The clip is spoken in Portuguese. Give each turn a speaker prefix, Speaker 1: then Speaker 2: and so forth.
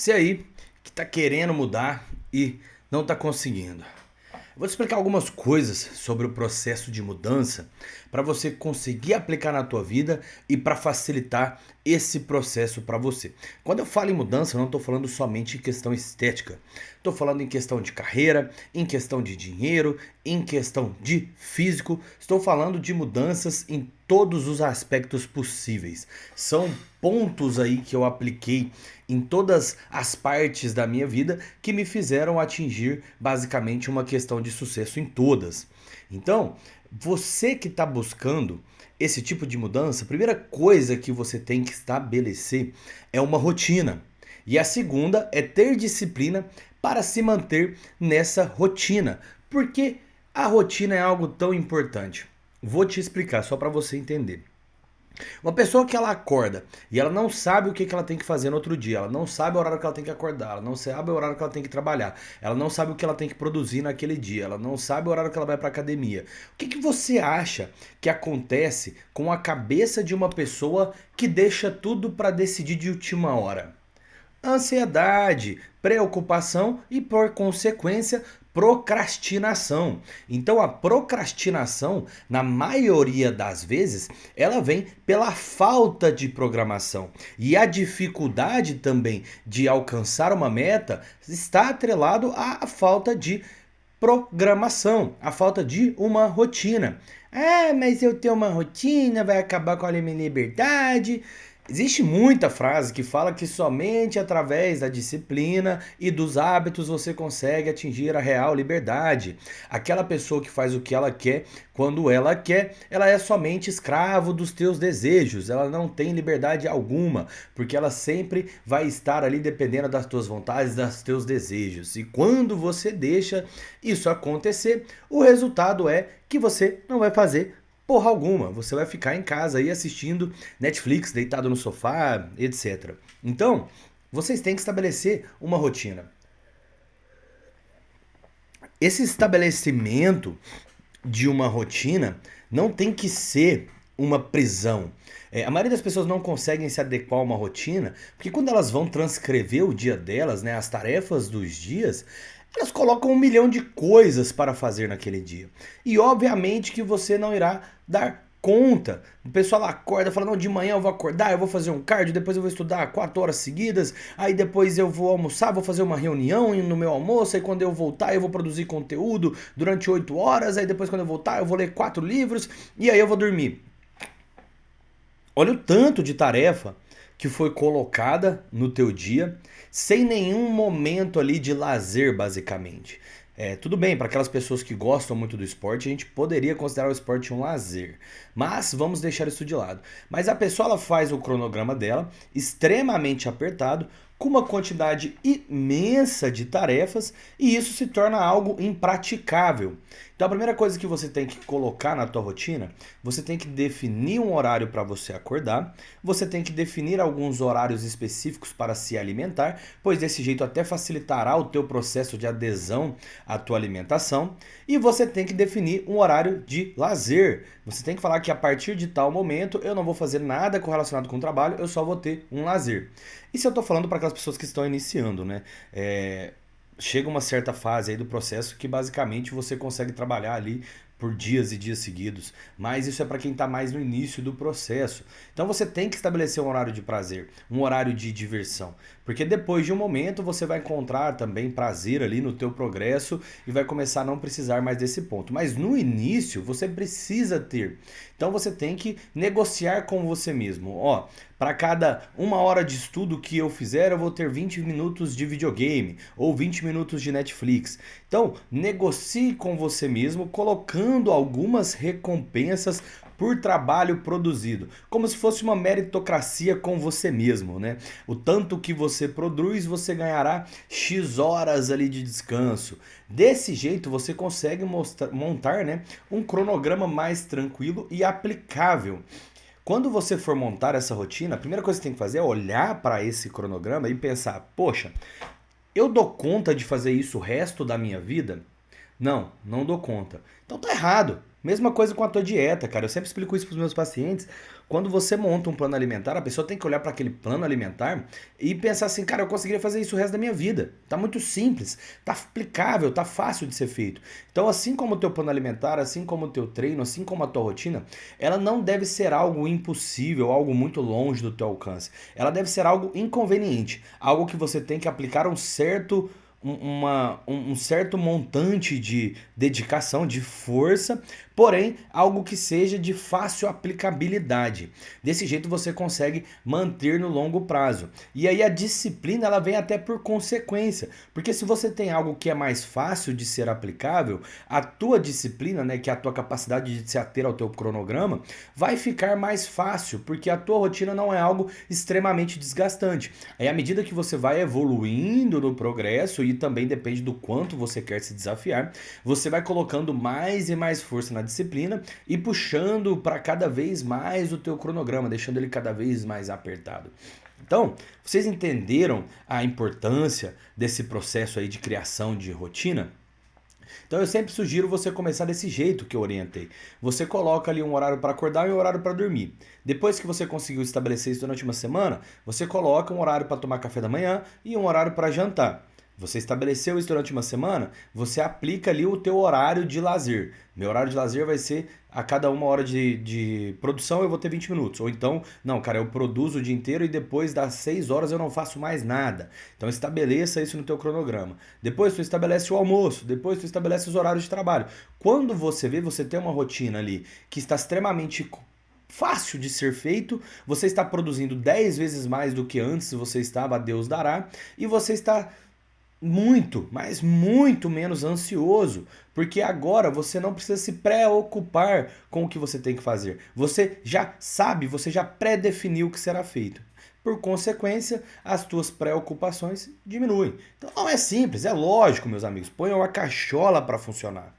Speaker 1: Você aí que está querendo mudar e não está conseguindo. Eu vou te explicar algumas coisas sobre o processo de mudança para você conseguir aplicar na tua vida e para facilitar esse processo para você. Quando eu falo em mudança, eu não estou falando somente em questão estética. Estou falando em questão de carreira, em questão de dinheiro, em questão de físico. Estou falando de mudanças em todos os aspectos possíveis. São pontos aí que eu apliquei em todas as partes da minha vida que me fizeram atingir basicamente uma questão de sucesso em todas. Então, você que está buscando esse tipo de mudança, a primeira coisa que você tem que estabelecer é uma rotina. E a segunda é ter disciplina para se manter nessa rotina. Por que a rotina é algo tão importante? Vou te explicar só para você entender. Uma pessoa que ela acorda e ela não sabe o que ela tem que fazer no outro dia, ela não sabe o horário que ela tem que acordar, ela não sabe o horário que ela tem que trabalhar, ela não sabe o que ela tem que produzir naquele dia, ela não sabe o horário que ela vai para academia. O que você acha que acontece com a cabeça de uma pessoa que deixa tudo para decidir de última hora? Ansiedade, preocupação e, por consequência, procrastinação. Então, a procrastinação, na maioria das vezes, ela vem pela falta de programação. E a dificuldade também de alcançar uma meta está atrelado à falta de programação, à falta de uma rotina. Ah, mas eu tenho uma rotina, vai acabar com a minha liberdade. Existe muita frase que fala que somente através da disciplina e dos hábitos você consegue atingir a real liberdade. Aquela pessoa que faz o que ela quer, quando ela quer, ela é somente escravo dos teus desejos. Ela não tem liberdade alguma, porque ela sempre vai estar ali dependendo das tuas vontades, dos teus desejos. E quando você deixa isso acontecer, o resultado é que você não vai fazer porra alguma. Você vai ficar em casa aí assistindo Netflix, deitado no sofá, etc. Então, vocês têm que estabelecer uma rotina. Esse estabelecimento de uma rotina não tem que ser uma prisão. A maioria das pessoas não conseguem se adequar a uma rotina, porque quando elas vão transcrever o dia delas, né, as tarefas dos dias, elas colocam 1 milhão de coisas para fazer naquele dia. E obviamente que você não irá dar conta. O pessoal acorda e fala: não, de manhã eu vou acordar, eu vou fazer um cardio, depois eu vou estudar 4 horas seguidas, aí depois eu vou almoçar, vou fazer uma reunião no meu almoço, aí quando eu voltar eu vou produzir conteúdo durante 8 horas, aí depois quando eu voltar eu vou ler 4 livros e aí eu vou dormir. Olha o tanto de tarefa que foi colocada no teu dia sem nenhum momento ali de lazer, basicamente. Tudo bem, para aquelas pessoas que gostam muito do esporte, a gente poderia considerar o esporte um lazer. Mas vamos deixar isso de lado. Mas a pessoa ela faz o cronograma dela extremamente apertado, com uma quantidade imensa de tarefas, e isso se torna algo impraticável. Então a primeira coisa que você tem que colocar na tua rotina, você tem que definir um horário para você acordar, você tem que definir alguns horários específicos para se alimentar, pois desse jeito até facilitará o teu processo de adesão à tua alimentação, e você tem que definir um horário de lazer. Você tem que falar que a partir de tal momento eu não vou fazer nada correlacionado com o trabalho, eu só vou ter um lazer. Isso eu estou falando para aquelas pessoas que estão iniciando, né? Chega uma certa fase aí do processo que basicamente você consegue trabalhar ali por dias e dias seguidos, mas isso é para quem está mais no início do processo. Então você tem que estabelecer um horário de prazer, um horário de diversão, porque depois de um momento você vai encontrar também prazer ali no teu progresso e vai começar a não precisar mais desse ponto. Mas no início você precisa ter. Então você tem que negociar com você mesmo. Ó, para cada 1 hora de estudo que eu fizer, eu vou ter 20 minutos de videogame ou 20 minutos de Netflix. Então, negocie com você mesmo, colocando algumas recompensas por trabalho produzido, como se fosse uma meritocracia com você mesmo, né? O tanto que você produz, você ganhará X horas ali de descanso. Desse jeito você consegue montar, né, um cronograma mais tranquilo e aplicável. Quando você for montar essa rotina, a primeira coisa que você tem que fazer é olhar para esse cronograma e pensar: poxa, eu dou conta de fazer isso o resto da minha vida? Não, não dou conta. Então tá errado. Mesma coisa com a tua dieta, cara. Eu sempre explico isso para os meus pacientes. Quando você monta um plano alimentar, a pessoa tem que olhar para aquele plano alimentar e pensar assim, cara, eu conseguiria fazer isso o resto da minha vida. Tá muito simples, tá aplicável, tá fácil de ser feito. Então, assim como o teu plano alimentar, assim como o teu treino, assim como a tua rotina, ela não deve ser algo impossível, algo muito longe do teu alcance. Ela deve ser algo inconveniente, algo que você tem que aplicar um certo montante de dedicação, de força, porém algo que seja de fácil aplicabilidade. Desse jeito você consegue manter no longo prazo. E aí a disciplina ela vem até por consequência, porque se você tem algo que é mais fácil de ser aplicável, a tua disciplina, né, que é a tua capacidade de se ater ao teu cronograma, vai ficar mais fácil, porque a tua rotina não é algo extremamente desgastante. Aí à medida que você vai evoluindo no progresso e também depende do quanto você quer se desafiar, você vai colocando mais e mais força na disciplina e puxando para cada vez mais o teu cronograma, deixando ele cada vez mais apertado. Então, vocês entenderam a importância desse processo aí de criação de rotina? Então eu sempre sugiro você começar desse jeito que eu orientei. Você coloca ali um horário para acordar e um horário para dormir. Depois que você conseguiu estabelecer isso durante uma semana, você coloca um horário para tomar café da manhã e um horário para jantar. Você estabeleceu isso durante uma semana, você aplica ali o teu horário de lazer. Meu horário de lazer vai ser a cada uma hora de produção eu vou ter 20 minutos. Ou então, não, cara, eu produzo o dia inteiro e depois das 6 horas eu não faço mais nada. Então estabeleça isso no teu cronograma. Depois tu estabelece o almoço, depois tu estabelece os horários de trabalho. Quando você vê, você tem uma rotina ali que está extremamente fácil de ser feito, você está produzindo 10 vezes mais do que antes você estava, a Deus dará, e você está muito, mas muito menos ansioso, porque agora você não precisa se preocupar com o que você tem que fazer. Você já sabe, você já pré-definiu o que será feito. Por consequência, as tuas preocupações diminuem. Então não é simples, é lógico, meus amigos. Ponham a cachola para funcionar.